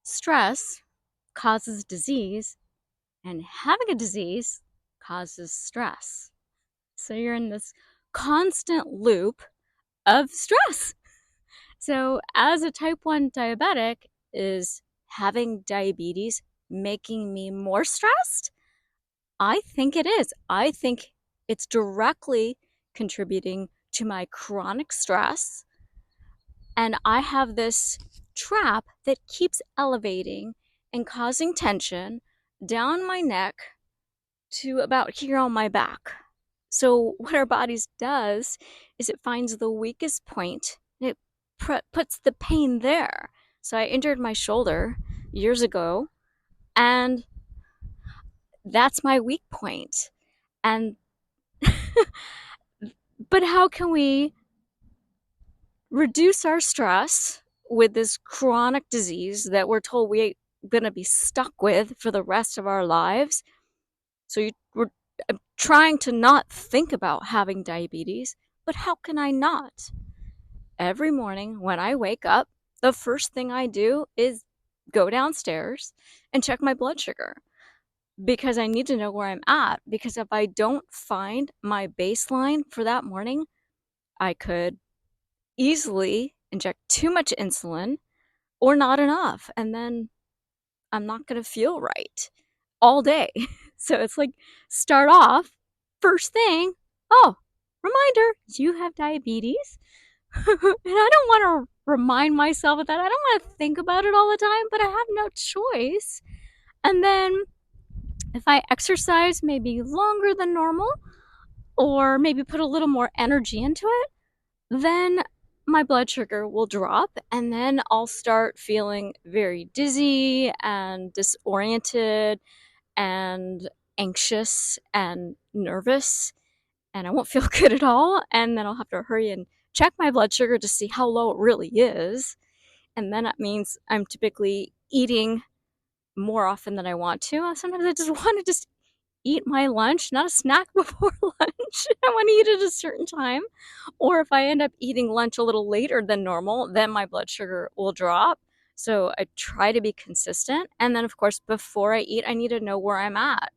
Stress causes disease, and having a disease causes stress. So you're in this constant loop of stress. So, as a type 1 diabetic, is having diabetes making me more stressed? I think it is. I think it's directly contributing to my chronic stress. And I have this trap that keeps elevating and causing tension down my neck to about here on my back. So, what our bodies does is it finds the weakest point and it puts the pain there. So, I injured my shoulder years ago, and that's my weak point. And but how can we reduce our stress with this chronic disease that we're told we're going to be stuck with for the rest of our lives? We're trying to not think about having diabetes, but how can I not? Every morning when I wake up, the first thing I do is go downstairs and check my blood sugar because I need to know where I'm at. Because if I don't find my baseline for that morning, I could easily inject too much insulin or not enough. And then I'm not going to feel right all day. So it's like start off first thing. Oh, reminder, you have diabetes. And I don't want to remind myself of that. I don't want to think about it all the time, but I have no choice. And then if I exercise maybe longer than normal or maybe put a little more energy into it, then my blood sugar will drop and then I'll start feeling very dizzy and disoriented and anxious and nervous, and I won't feel good at all. And then I'll have to hurry and check my blood sugar to see how low it really is. And then that means I'm typically eating more often than I want to. Sometimes I just want to just eat my lunch, not a snack before lunch. I want to eat at a certain time. Or if I end up eating lunch a little later than normal, then my blood sugar will drop. So I try to be consistent. And then, of course, before I eat, I need to know where I'm at.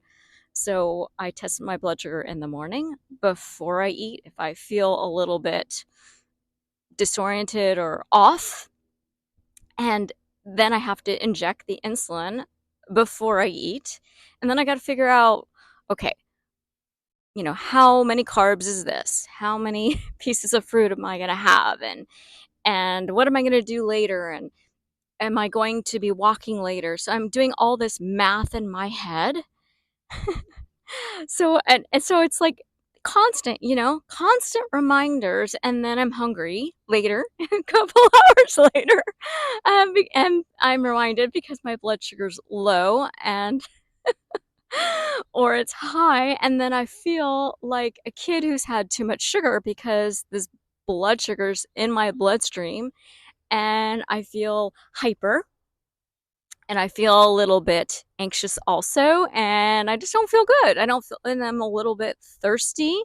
So I test my blood sugar in the morning before I eat. If I feel a little bit disoriented or off, and then I have to inject the insulin before I eat. And then I got to figure out, okay, how many carbs is this? How many pieces of fruit am I going to have? And what am I going to do later? And am I going to be walking later? So I'm doing all this math in my head. So it's like constant reminders, and then I'm hungry later, a couple hours later, and I'm reminded because my blood sugar's low and or it's high, and then I feel like a kid who's had too much sugar because this blood sugar's in my bloodstream, and I feel hyper and I feel a little bit anxious also, and I just don't feel good. I don't feel, and I'm a little bit thirsty.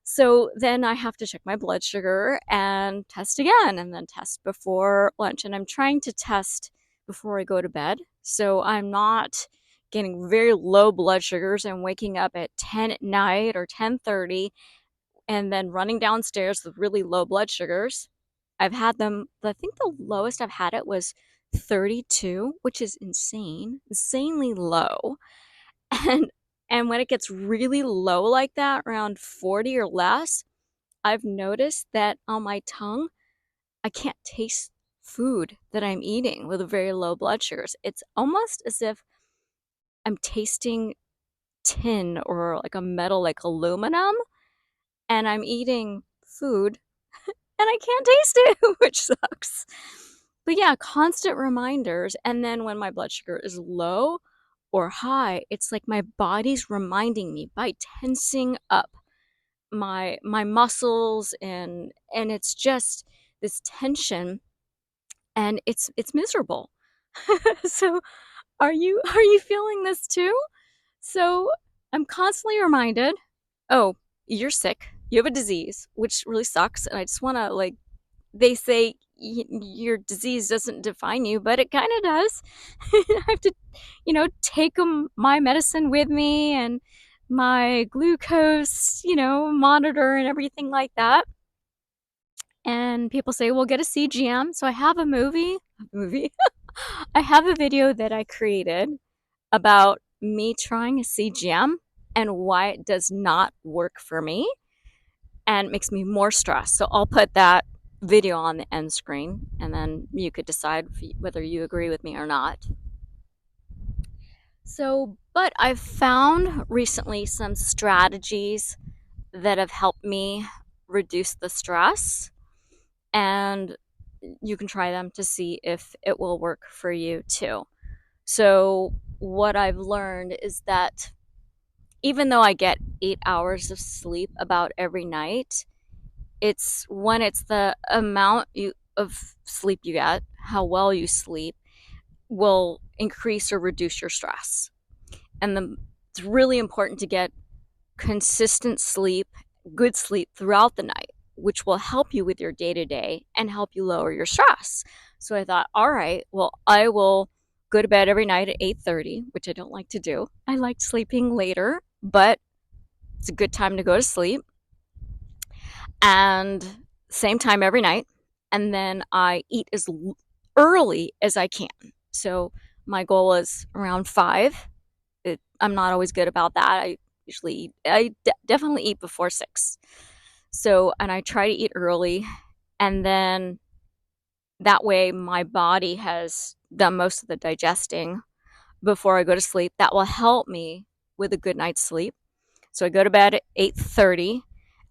So then I have to check my blood sugar and test again, and then test before lunch. And I'm trying to test before I go to bed. So I'm not getting very low blood sugars and waking up at 10 at night or 10:30 and then running downstairs with really low blood sugars. I've had them, I think the lowest I've had it was 32, which is insanely low. And and when it gets really low like that, around 40 or less, I've noticed that on my tongue, I can't taste food that I'm eating with very low blood sugars. It's almost as if I'm tasting tin or like a metal, like aluminum, and I'm eating food and I can't taste it, which sucks. But yeah, constant reminders. And then when my blood sugar is low or high, it's like my body's reminding me by tensing up my muscles, and it's just this tension, and it's miserable. So are you feeling this too? So I'm constantly reminded, oh, you're sick, you have a disease, which really sucks, and I just want to, like, they say your disease doesn't define you, but it kind of does. I have to, take my medicine with me and my glucose, monitor and everything like that. And people say, well, get a CGM. So I have a movie. I have a video that I created about me trying a CGM and why it does not work for me and makes me more stressed. So I'll put that video on the end screen and then you could decide whether you agree with me or not. So, but I've found recently some strategies that have helped me reduce the stress, and you can try them to see if it will work for you too. So, what I've learned is that even though I get 8 hours of sleep about every night, it's the amount of sleep you get, how well you sleep, will increase or reduce your stress. It's really important to get consistent sleep, good sleep throughout the night, which will help you with your day to day and help you lower your stress. So I thought, all right, well, I will go to bed every night at 8:30, which I don't like to do. I like sleeping later, but it's a good time to go to sleep. And same time every night. And then I eat as early as I can. So my goal is around 5. I'm not always good about that. I definitely eat before 6. So, and I try to eat early, and then that way my body has done most of the digesting before I go to sleep. That will help me with a good night's sleep. So I go to bed at 8:30,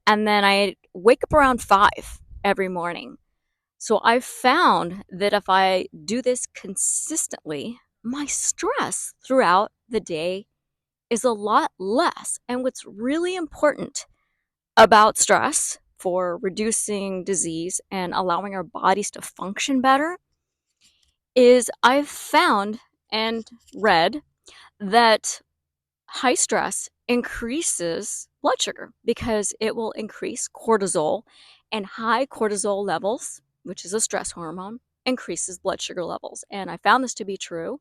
and then I wake up around 5 every morning. So I've found that if I do this consistently, my stress throughout the day is a lot less. And what's really important about stress for reducing disease and allowing our bodies to function better is I've found and read that high stress increases blood sugar because it will increase cortisol, and high cortisol levels, which is a stress hormone, increases blood sugar levels. And I found this to be true.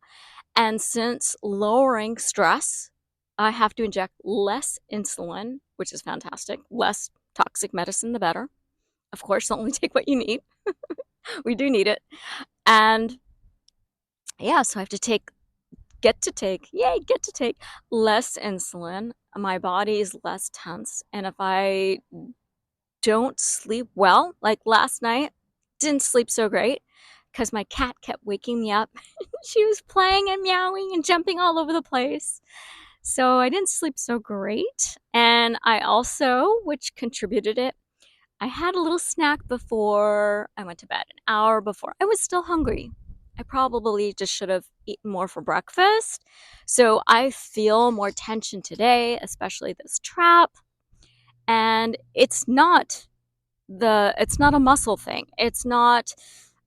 And since lowering stress, I have to inject less insulin, which is fantastic. Less toxic medicine, the better. Of course, only take what you need. We do need it. And yeah, so I have to get to take less insulin. My body is less tense. And if I don't sleep well, like last night, didn't sleep so great because my cat kept waking me up. She was playing and meowing and jumping all over the place. So I didn't sleep so great. And I also, which contributed it, I had a little snack before I went to bed, an hour before. I was still hungry. I probably just should have eaten more for breakfast. So I feel more tension today, especially this trap. And it's not a muscle thing. It's not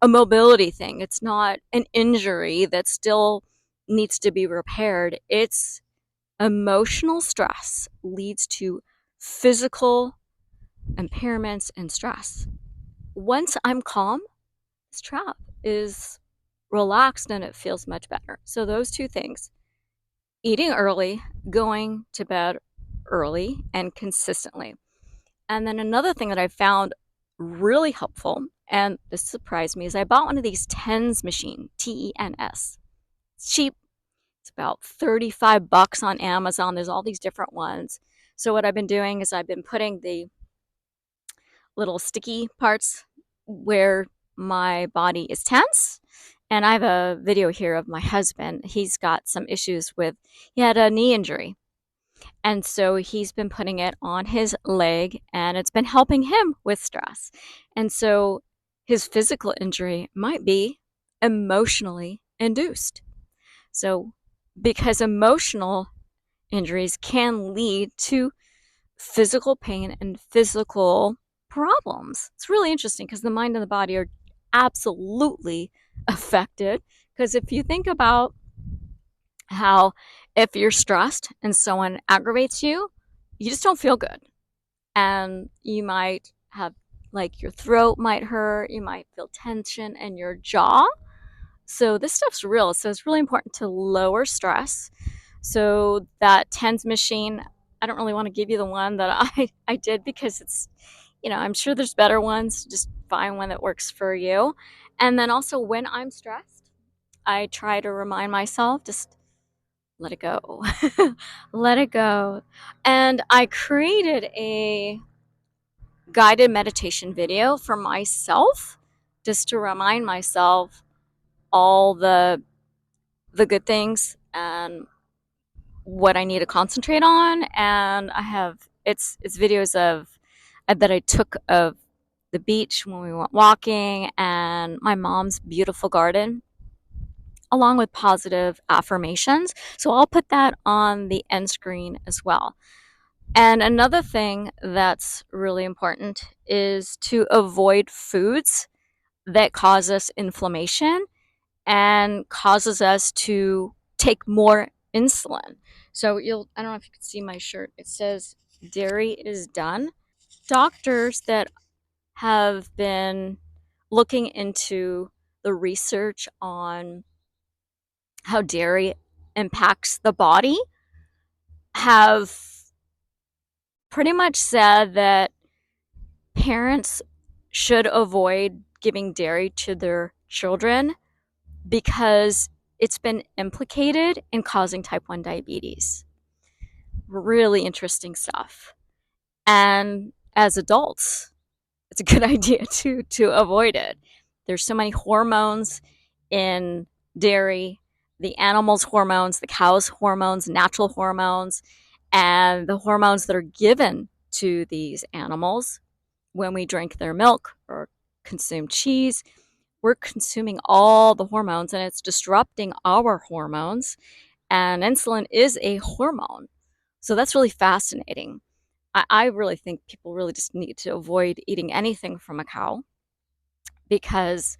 a mobility thing. It's not an injury that still needs to be repaired. It's emotional stress leads to physical impairments and stress. Once I'm calm, this trap is relaxed and it feels much better. So those two things, eating early, going to bed early and consistently. And then another thing that I found really helpful, and this surprised me, is I bought one of these TENS machine, TENS. It's cheap. It's about $35 on Amazon. There's all these different ones. So what I've been doing is I've been putting the little sticky parts where my body is tense. And I have a video here of my husband. He's got some issues he had a knee injury. And so he's been putting it on his leg and it's been helping him with stress. And so his physical injury might be emotionally induced. So, because emotional injuries can lead to physical pain and physical problems. It's really interesting because the mind and the body are absolutely affected. Because if you think about how if you're stressed and someone aggravates you, you just don't feel good. And you might have like your throat might hurt, you might feel tension in your jaw. So this stuff's real. So it's really important to lower stress. So that TENS machine, I don't really want to give you the one that I did because it's, I'm sure there's better ones. Just find one that works for you. And then also when I'm stressed, I try to remind myself, just let it go. Let it go. And I created a guided meditation video for myself just to remind myself all the good things and what I need to concentrate on. And I have it's videos of that I took of the beach when we went walking and my mom's beautiful garden along with positive affirmations. So I'll put that on the end screen as well. And another thing that's really important is to avoid foods that cause us inflammation and causes us to take more insulin. So I don't know if you can see my shirt. It says dairy is done. Doctors that have been looking into the research on how dairy impacts the body have pretty much said that parents should avoid giving dairy to their children because it's been implicated in causing type 1 diabetes. Really interesting stuff. And as adults, it's a good idea to avoid it. There's so many hormones in dairy, the animals' hormones, the cow's hormones, natural hormones, and the hormones that are given to these animals when we drink their milk or consume cheese. We're consuming all the hormones and it's disrupting our hormones. And insulin is a hormone. So that's really fascinating. I really think people really just need to avoid eating anything from a cow because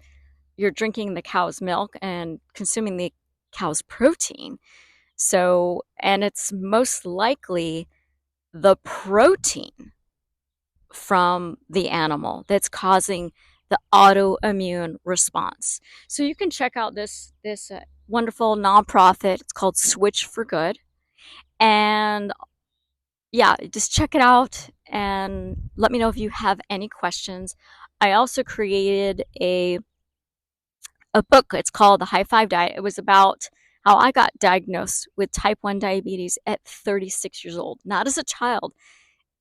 you're drinking the cow's milk and consuming the cow's protein. So, and it's most likely the protein from the animal that's causing the autoimmune response. So you can check out this wonderful nonprofit. It's called Switch for Good, and yeah, just check it out and let me know if you have any questions. I also created a book. It's called The High Five Diet. It was about how I got diagnosed with type 1 diabetes at 36 years old, not as a child,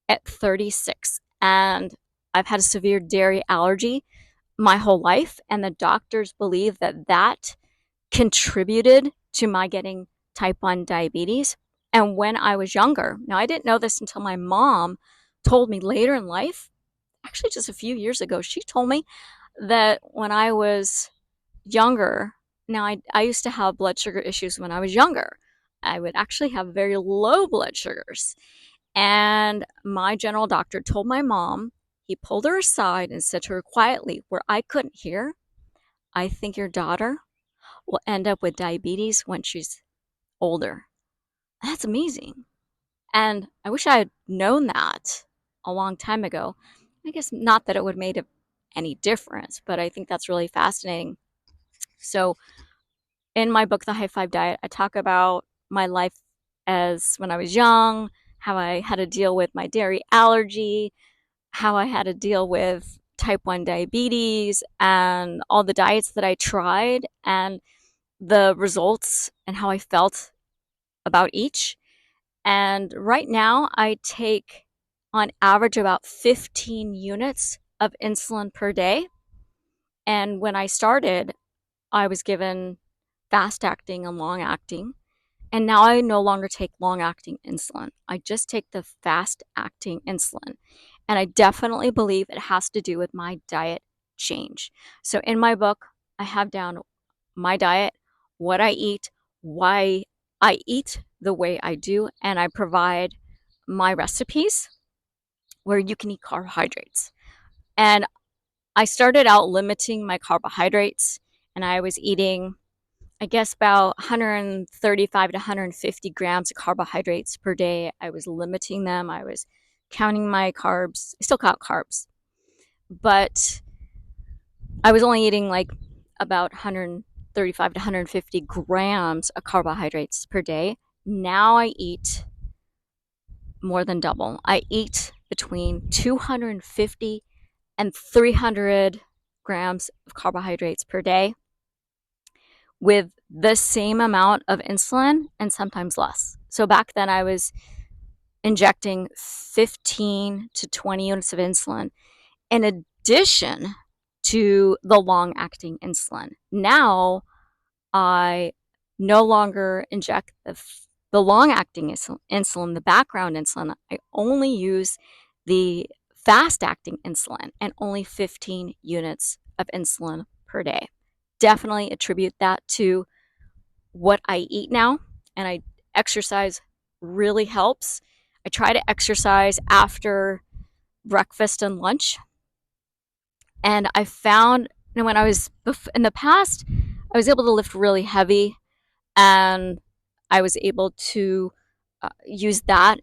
at 36. And I've had a severe dairy allergy my whole life. And the doctors believe that that contributed to my getting type 1 diabetes. And when I was younger, now I didn't know this until my mom told me later in life, actually just a few years ago, she told me that when I was younger, now I used to have blood sugar issues when I was younger. I would actually have very low blood sugars. And my general doctor told my mom, he pulled her aside and said to her quietly, where I couldn't hear, I think your daughter will end up with diabetes when she's older. That's amazing. And I wish I had known that a long time ago. I guess not that it would have made any difference, but I think that's really fascinating. So, in my book, The High Five Diet, I talk about my life as when I was young, how I had to deal with my dairy allergy, how I had to deal with type 1 diabetes, and all the diets that I tried, and the results and how I felt about each. And right now, I take on average about 15 units of insulin per day. And when I started, I was given fast acting and long acting. And now I no longer take long acting insulin. I just take the fast acting insulin. And I definitely believe it has to do with my diet change. So in my book, I have down my diet, what I eat, why I eat the way I do, and I provide my recipes where you can eat carbohydrates. And I started out limiting my carbohydrates, and I was eating, I guess, about 135 to 150 grams of carbohydrates per day. I was limiting them. I was counting my carbs. I still count carbs, but I was only eating like about 135 to 150 grams of carbohydrates per day. Now I eat more than double. I eat between 250 and 300 grams of carbohydrates per day with the same amount of insulin and sometimes less. So back then I was injecting 15 to 20 units of insulin in addition to the long acting insulin. Now I no longer inject the long acting insulin, the background insulin. I only use the fast acting insulin and only 15 units of insulin per day. Definitely attribute that to what I eat now, and I exercise really helps. I try to exercise after breakfast and lunch, and I found, when I was in the past, I was able to lift really heavy, and I was able to use that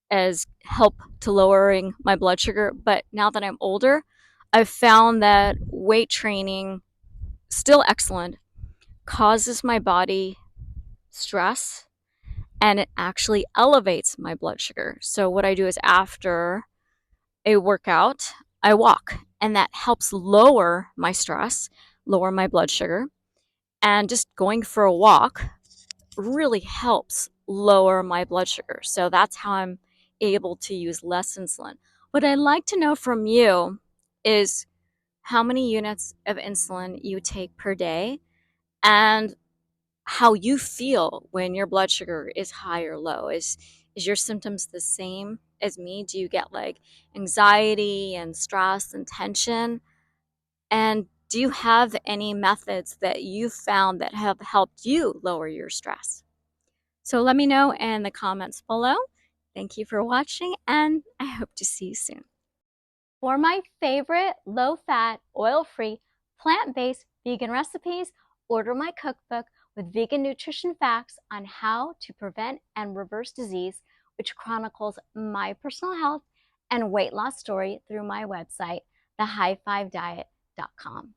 as help to lowering my blood sugar. But now that I'm older, I've found that weight training, still excellent, causes my body stress, and it actually elevates my blood sugar. So what I do is after a workout, I walk, and that helps lower my stress, lower my blood sugar. And just going for a walk really helps lower my blood sugar. So that's how I'm able to use less insulin. What I'd like to know from you is how many units of insulin you take per day, and how you feel when your blood sugar is high or low. Is your symptoms the same as me? Do you get like anxiety and stress and tension? And do you have any methods that you found that have helped you lower your stress? So let me know in the comments below. Thank you for watching, and I hope to see you soon. For my favorite low-fat, oil-free, plant-based vegan recipes, order my cookbook with vegan nutrition facts on how to prevent and reverse disease, which chronicles my personal health and weight loss story through my website, thehigh5diet.com.